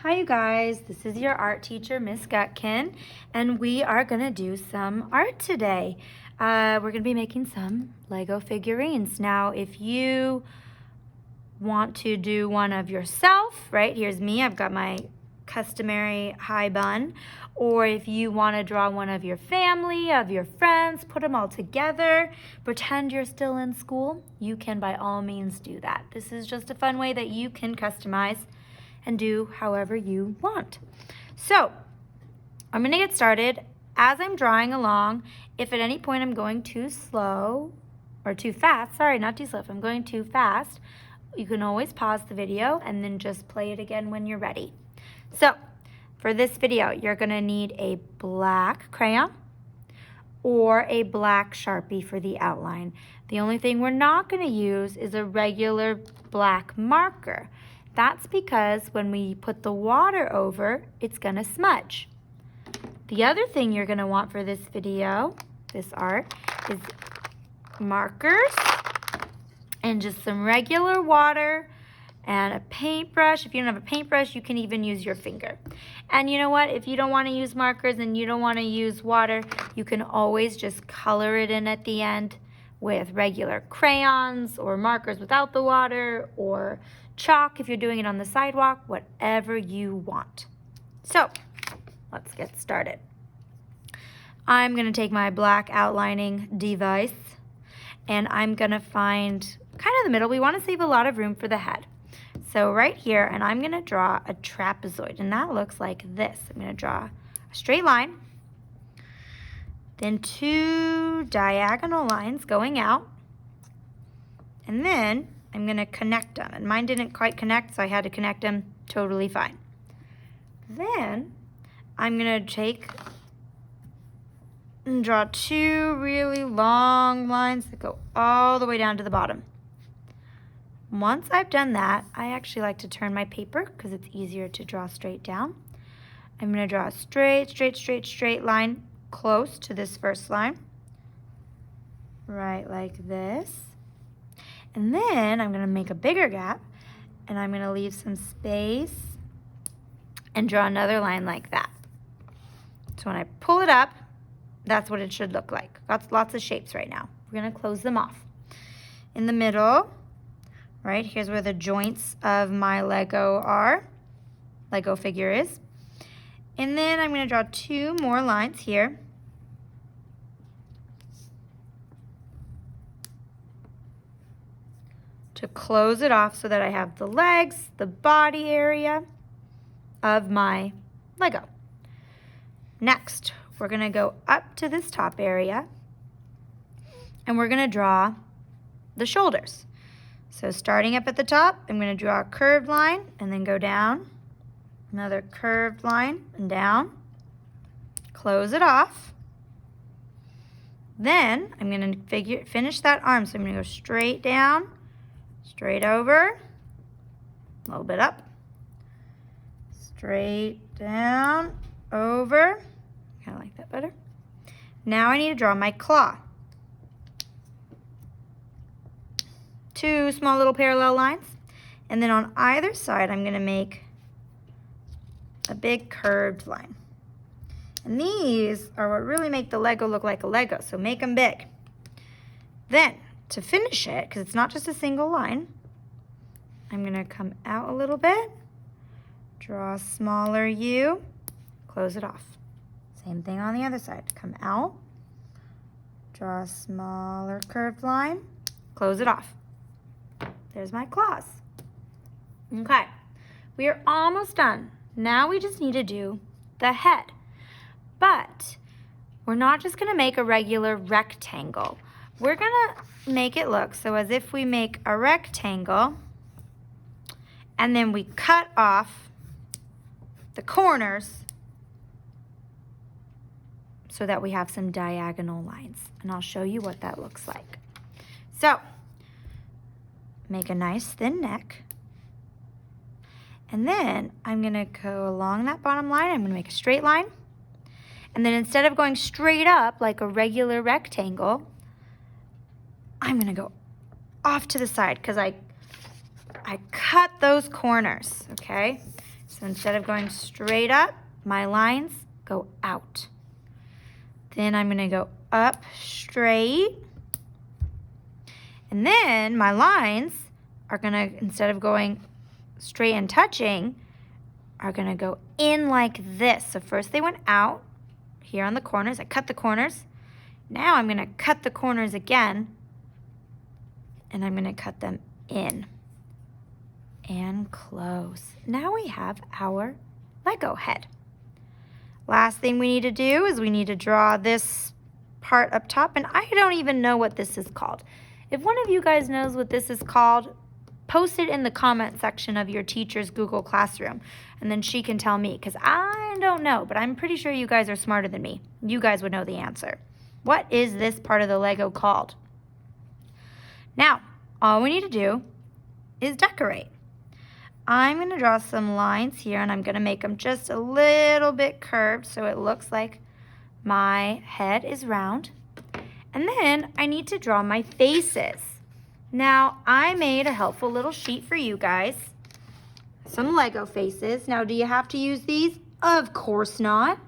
Hi you guys, this is your art teacher, Miss Gutkin, and we are going to do some art today. We're going to be making some Lego figurines. Now, if you want to do one of yourself, right, here's me, I've got my customary high bun, or if you want to draw one of your family, of your friends, put them all together, pretend you're still in school, you can by all means do that. This is just a fun way that you can customize and do however you want. So I'm going to get started. As I'm drawing along, if at any point I'm going too slow or too fast, sorry, not too slow, if I'm going too fast, you can always pause the video and then just play it again when you're ready. So for this video, you're going to need a black crayon or a black Sharpie for the outline. The only thing we're not going to use is a regular black marker. That's because when we put the water over, it's going to smudge. The other thing you're going to want for this video, this art, is markers and just some regular water and a paintbrush. If you don't have a paintbrush, you can even use your finger. And you know what? If you don't want to use markers and you don't want to use water, you can always just color it in at the end with regular crayons or markers without the water, or chalk if you're doing it on the sidewalk, whatever you want. So let's get started. I'm going to take my black outlining device and I'm going to find kind of the middle. We want to save a lot of room for the head. So right here, and I'm going to draw a trapezoid, and that looks like this. I'm going to draw a straight line, then two diagonal lines going out, and then I'm going to connect them. And mine didn't quite connect, so I had to connect them totally fine. Then I'm going to take and draw two really long lines that go all the way down to the bottom. Once I've done that, I actually like to turn my paper because it's easier to draw straight down. I'm going to draw a straight line close to this first line, right like this. And then I'm going to make a bigger gap, and I'm going to leave some space and draw another line like that. So when I pull it up, that's what it should look like. Got lots of shapes right now. We're going to close them off. In the middle, right, here's where the joints of my Lego figure is. And then I'm going to draw two more lines here. To close it off so that I have the legs, the body area of my Lego. Next, we're going to go up to this top area and we're going to draw the shoulders. So starting up at the top, I'm going to draw a curved line and then go down, another curved line and down, close it off. Then I'm going to finish that arm, so I'm going to go straight down, straight over, a little bit up, straight down, over. Kind of like that better. Now I need to draw my claw. Two small little parallel lines. And then on either side, I'm going to make a big curved line. And these are what really make the Lego look like a Lego, so make them big. Then, to finish it, because it's not just a single line, I'm going to come out a little bit, draw a smaller U, close it off. Same thing on the other side. Come out, draw a smaller curved line, close it off. There's my claws. Okay, we are almost done. Now we just need to do the head. But we're not just going to make a regular rectangle. We're going to make it look so as if we make a rectangle and then we cut off the corners so that we have some diagonal lines. And I'll show you what that looks like. So, make a nice thin neck. And then I'm going to go along that bottom line. I'm going to make a straight line. And then instead of going straight up like a regular rectangle, I'm going to go off to the side because I cut those corners, okay? So instead of going straight up, my lines go out. Then I'm going to go up straight. And then my lines are going to, instead of going straight and touching, are going to go in like this. So first they went out here on the corners. I cut the corners. Now I'm going to cut the corners again, and I'm going to cut them in and close. Now we have our Lego head. Last thing we need to do is we need to draw this part up top, and I don't even know what this is called. If one of you guys knows what this is called, post it in the comment section of your teacher's Google Classroom, and then she can tell me, because I don't know, but I'm pretty sure you guys are smarter than me. You guys would know the answer. What is this part of the Lego called? Now, all we need to do is decorate. I'm going to draw some lines here, and I'm going to make them just a little bit curved so it looks like my head is round. And then I need to draw my faces. Now, I made a helpful little sheet for you guys. Some Lego faces. Now, do you have to use these? Of course not.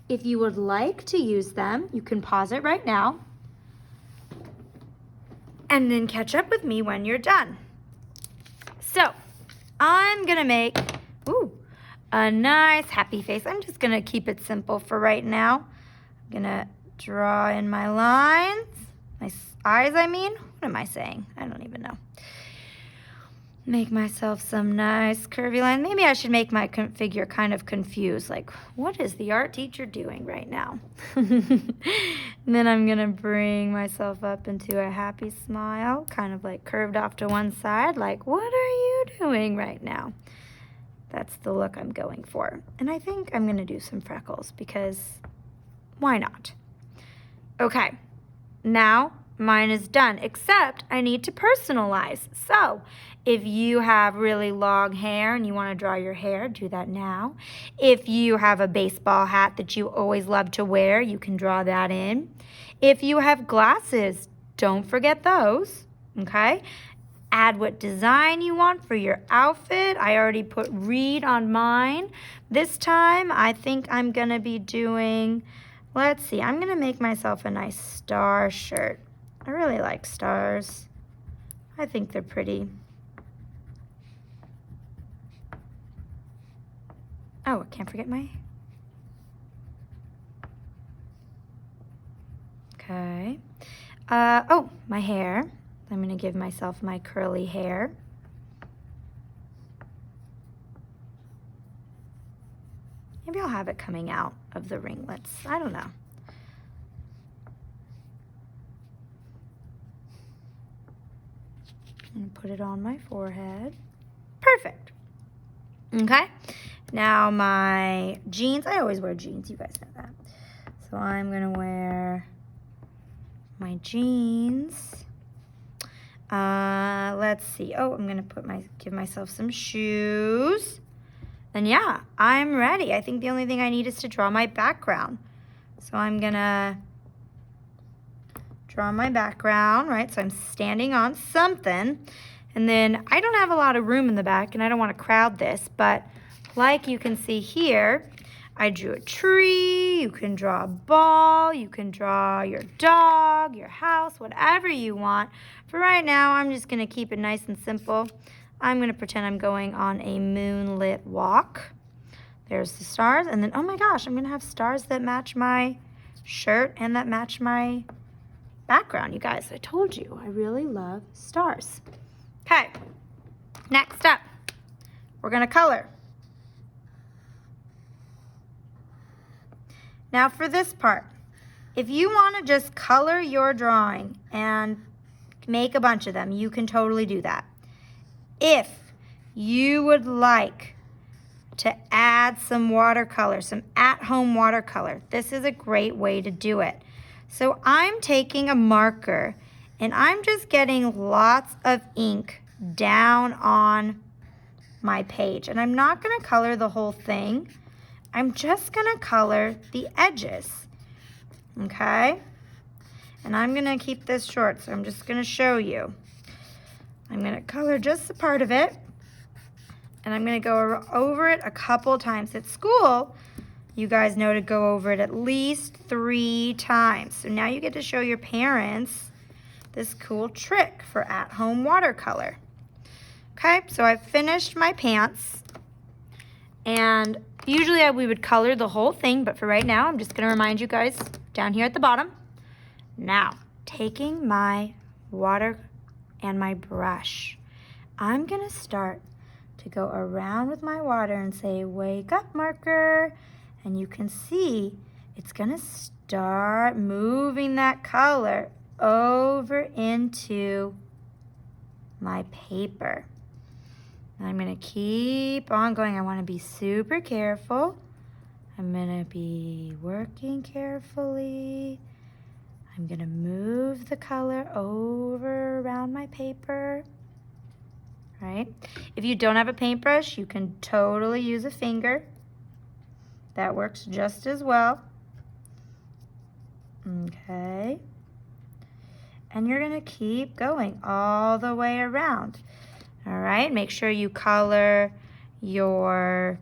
If you would like to use them, you can pause it right now. And then catch up with me when you're done. So, I'm going to make a nice happy face. I'm just going to keep it simple for right now. I'm going to draw in my lines. My eyes, I mean. What am I saying? I don't even know. Make myself some nice curvy lines. Maybe I should make my figure kind of confused. Like, what is the art teacher doing right now? And then I'm going to bring myself up into a happy smile, kind of like curved off to one side. Like, what are you doing right now? That's the look I'm going for. And I think I'm going to do some freckles because why not? Okay, now mine is done, except I need to personalize. So if you have really long hair and you want to draw your hair, do that now. If you have a baseball hat that you always love to wear, you can draw that in. If you have glasses, don't forget those, okay? Add what design you want for your outfit. I already put Read on mine. This time, I think I'm going to be doing, let's see, I'm going to make myself a nice star shirt. I really like stars. I think they're pretty. Oh, I can't forget my... Okay. Oh, my hair. I'm going to give myself my curly hair. Maybe I'll have it coming out of the ringlets. I don't know. And put it on my forehead. Perfect. Okay. Now my jeans. I always wear jeans. You guys know that. So I'm going to wear my jeans. Let's see. Oh, I'm going to give myself some shoes. And yeah, I'm ready. I think the only thing I need is to draw my background. So I'm going to draw my background, right? So I'm standing on something. And then I don't have a lot of room in the back, and I don't want to crowd this, but like you can see here, I drew a tree, you can draw a ball, you can draw your dog, your house, whatever you want. For right now, I'm just going to keep it nice and simple. I'm going to pretend I'm going on a moonlit walk. There's the stars, and then, oh my gosh, I'm going to have stars that match my shirt and that match my background. You guys, I told you, I really love stars. Okay, next up, we're going to color. Now for this part, if you want to just color your drawing and make a bunch of them, you can totally do that. If you would like to add some watercolor, some at-home watercolor, this is a great way to do it. So I'm taking a marker and I'm just getting lots of ink down on my page. And I'm not going to color the whole thing. I'm just going to color the edges, okay? And I'm going to keep this short, so I'm just going to show you. I'm going to color just a part of it, And I'm going to go over it a couple times. At school, you guys know to go over it at least 3 times. So now you get to show your parents this cool trick for at-home watercolor. Okay, so I've finished my pants. And usually we would color the whole thing, but for right now, I'm just going to remind you guys down here at the bottom. Now, taking my water and my brush, I'm going to start to go around with my water and say, wake up, marker. And you can see it's going to start moving that color over into my paper. And I'm going to keep on going. I want to be super careful. I'm going to be working carefully. I'm going to move the color over around my paper. Right? If you don't have a paintbrush, you can totally use a finger. That works just as well. Okay. And you're going to keep going all the way around. All right, make sure you color your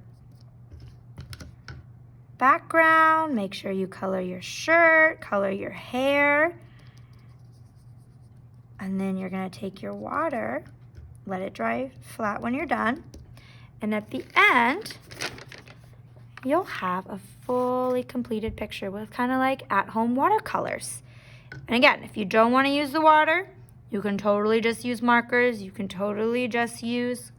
background. Make sure you color your shirt, color your hair. And then you're going to take your water, let it dry flat when you're done. And at the end, you'll have a fully completed picture with kind of like at-home watercolors. And again, if you don't want to use the water, you can totally just use markers. You can totally just use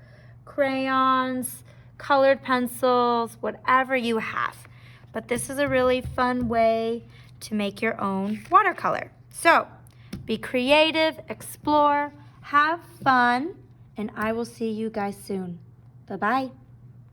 crayons, colored pencils, whatever you have. But this is a really fun way to make your own watercolor. So, be creative, explore, have fun, and I will see you guys soon. Bye-bye.